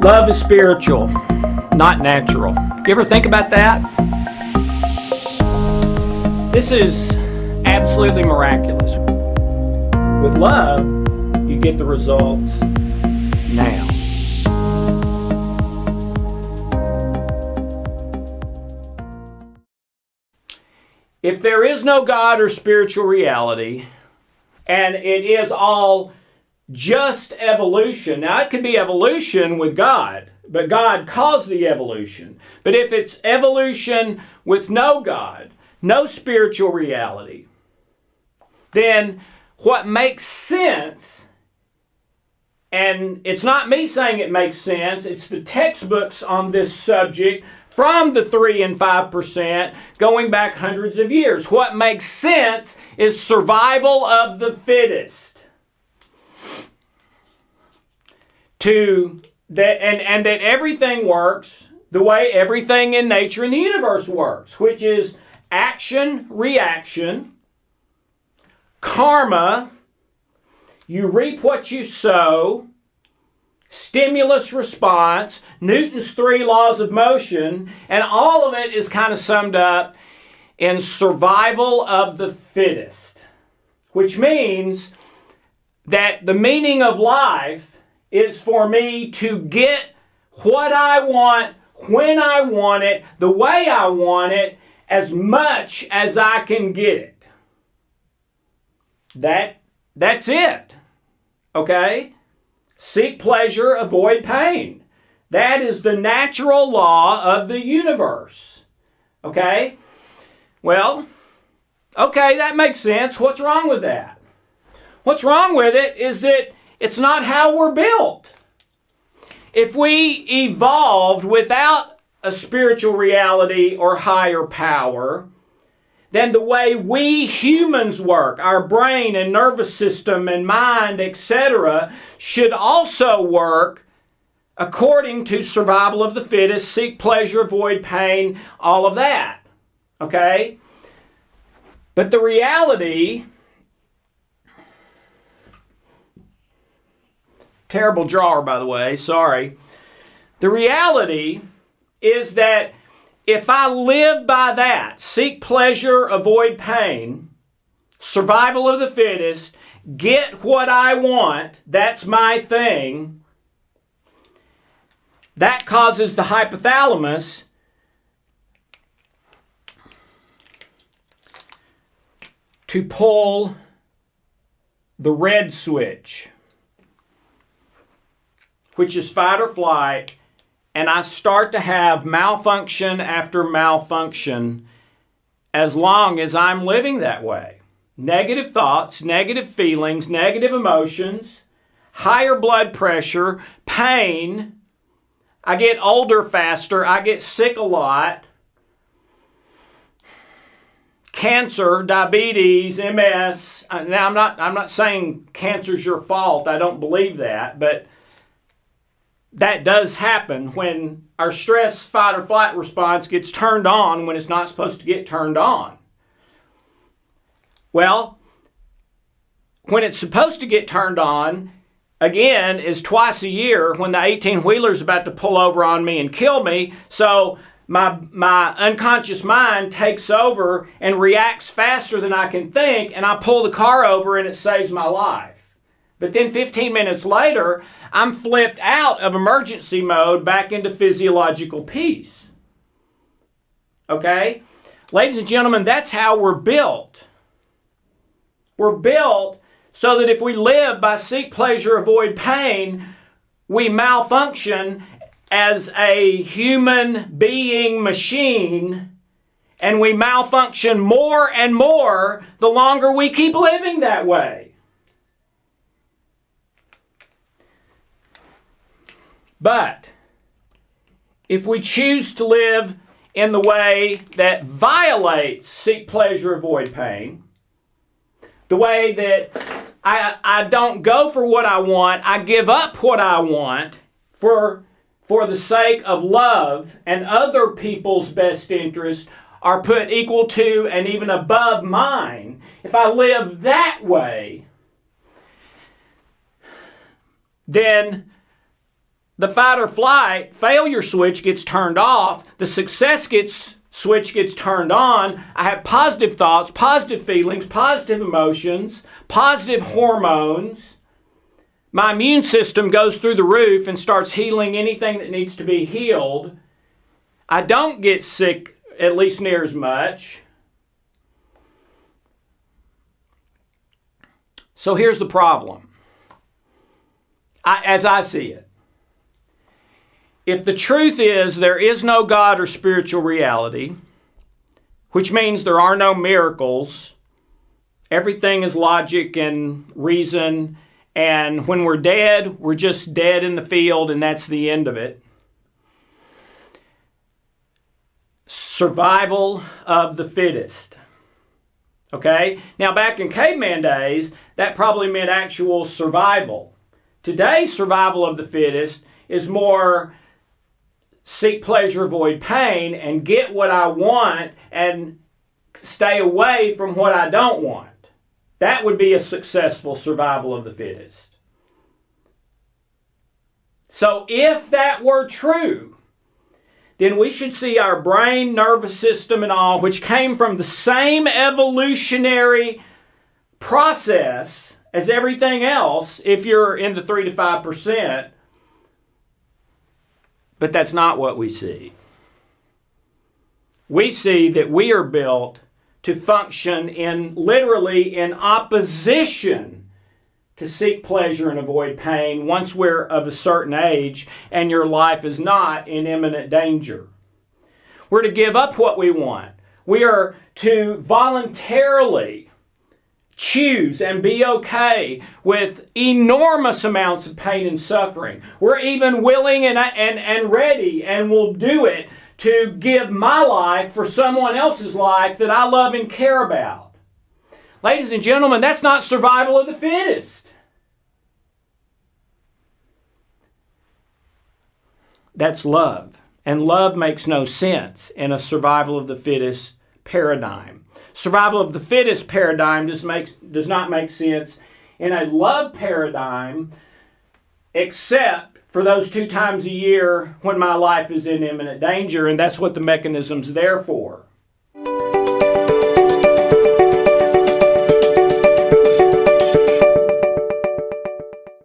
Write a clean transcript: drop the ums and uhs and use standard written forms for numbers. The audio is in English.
Love is spiritual, not natural. You ever think about that? This is absolutely miraculous. With love, you get the results now. If there is no God or spiritual reality, and it is all just evolution. Now, it could be evolution with God, but God caused the evolution. But if it's evolution with no God, no spiritual reality, then what makes sense, and it's not me saying it makes sense, it's the textbooks on this subject from the 3 and 5% going back hundreds of years. What makes sense is survival of the fittest. And that everything works the way everything in nature and the universe works, which is action, reaction, karma, you reap what you sow, stimulus response, Newton's 3 laws of motion, and all of it is kind of summed up in survival of the fittest, which means that the meaning of life is for me to get what I want, when I want it, the way I want it, as much as I can get it. That's it. Okay? Seek pleasure, avoid pain. That is the natural law of the universe. Okay? Well, okay, that makes sense. What's wrong with that? What's wrong with it is that it's not how we're built. If we evolved without a spiritual reality or higher power, then the way we humans work, our brain and nervous system and mind, etc., should also work according to survival of the fittest, seek pleasure, avoid pain, all of that. Okay? But the reality, terrible drawer, by the way, sorry. The reality is that if I live by that, seek pleasure, avoid pain, survival of the fittest, get what I want, that's my thing, that causes the hypothalamus to pull the red switch, which is fight or flight, and I start to have malfunction after malfunction as long as I'm living that way. Negative thoughts, negative feelings, negative emotions, higher blood pressure, pain. I get older faster. I get sick a lot. Cancer, diabetes, MS. Now, I'm not saying cancer's your fault. I don't believe that, but that does happen when our stress, fight, or flight response gets turned on when it's not supposed to get turned on. Well, when it's supposed to get turned on, again, is twice a year when the 18-wheeler's about to pull over on me and kill me. So my unconscious mind takes over and reacts faster than I can think, and I pull the car over and it saves my life. But then 15 minutes later, I'm flipped out of emergency mode back into physiological peace. Okay? Ladies and gentlemen, that's how we're built. We're built so that if we live by seek pleasure, avoid pain, we malfunction as a human being machine, and we malfunction more and more the longer we keep living that way. But if we choose to live in the way that violates seek pleasure, avoid pain, the way that I don't go for what I want, I give up what I want for the sake of love and other people's best interests are put equal to and even above mine. If I live that way, then the fight or flight failure switch gets turned off, the success switch gets turned on. I have positive thoughts, positive feelings, positive emotions, positive hormones. My immune system goes through the roof and starts healing anything that needs to be healed. I don't get sick at least near as much. So here's the problem, as I see it. If the truth is there is no God or spiritual reality, which means there are no miracles, everything is logic and reason, and when we're dead, we're just dead in the field and that's the end of it. Survival of the fittest. Okay? Now back in caveman days, that probably meant actual survival. Today's survival of the fittest is more seek pleasure, avoid pain, and get what I want and stay away from what I don't want. That would be a successful survival of the fittest. So if that were true, then we should see our brain, nervous system, and all, which came from the same evolutionary process as everything else, if you're in the 3 to 5%, but that's not what we see. We see that we are built to function literally in opposition to seek pleasure and avoid pain once we're of a certain age and your life is not in imminent danger. We're to give up what we want. We are to voluntarily choose and be okay with enormous amounts of pain and suffering. We're even willing and ready and will do it to give my life for someone else's life that I love and care about. Ladies and gentlemen, that's not survival of the fittest. That's love. And love makes no sense in a survival of the fittest paradigm. Survival of the fittest paradigm does not make sense in a love paradigm, except for those 2 times a year when my life is in imminent danger, and that's what the mechanism's there for.